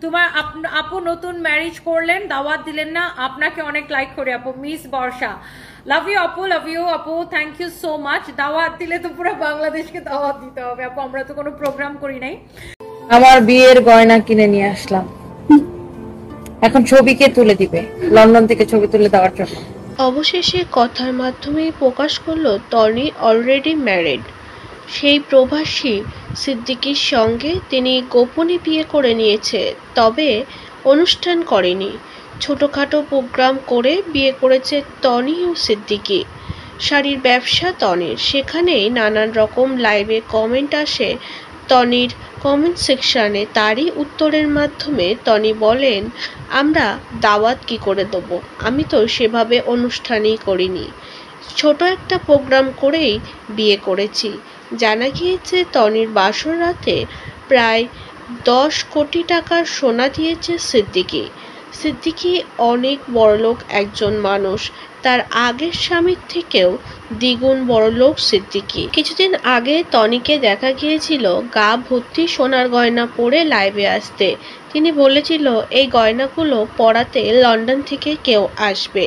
তোমার আপু নতুন ম্যারেজ করলেন, দাওয়াত দিলেন না, আপনাকে অনেক লাইক করে আপু। মিস বর্ষা, লাভ ইউ আপু, লাভ ইউ আপু, থ্যাংক ইউ সো মাচ। দাওয়াত দিলে তো পুরো বাংলাদেশকে দাওয়াত দিতে হবে আপু, আমরা তো কোনো প্রোগ্রাম করি নাই। আমার বিয়ের গয়না কিনে নিয়ে আসলাম, এখন ছবিকে তুলে দিবে, লন্ডন থেকে ছবি তুলে দেওয়ার জন্য। অবশেষে কথার মাধ্যমে প্রকাশ করলো তনি অলরেডি ম্যারিড। সেই প্রবাসী সিদ্দিকীর সঙ্গে তিনি গোপনে বিয়ে করে নিয়েছে, তবে অনুষ্ঠান করেনি। ছোটোখাটো প্রোগ্রাম করে বিয়ে করেছে তনি ও সিদ্দিকী। শাড়ির ব্যবসা তনির, সেখানেই নানান রকম লাইভে কমেন্ট আসে তনির কমেন্ট সেকশানে। তারই উত্তরের মাধ্যমে তনি বলেন, আমরা দাওয়াত কি করে দেবো, আমি তো সেভাবে অনুষ্ঠানই করিনি, ছোট একটা প্রোগ্রাম করেই বিয়ে করেছি। জানা গিয়েছে তনির বাসর রাতে প্রায় 10 কোটি টাকার সোনা দিয়েছে সিদ্দিকী। সিদ্দিকী অনেক বড়লোক একজন মানুষ, তার আগের স্বামীর থেকেও দ্বিগুণ বড়লোক সিদ্দিকী। কিছুদিন আগে তনিকে দেখা গিয়েছিল গা ভর্তি সোনার গয়না পরে লাইভে আসতে। তিনি বলেছিল এই গয়নাগুলো পরাতে লন্ডন থেকে কেউ আসবে।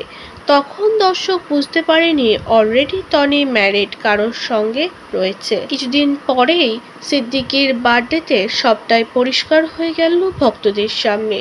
তখন দর্শক বুঝতে পারেনি অলরেডি টনি ম্যারিড কারোর সঙ্গে রয়েছে। কিছুদিন পরেই সিদ্দিকীর বার্থডেতে সবটাই পরিষ্কার হয়ে গেল ভক্তদের সামনে।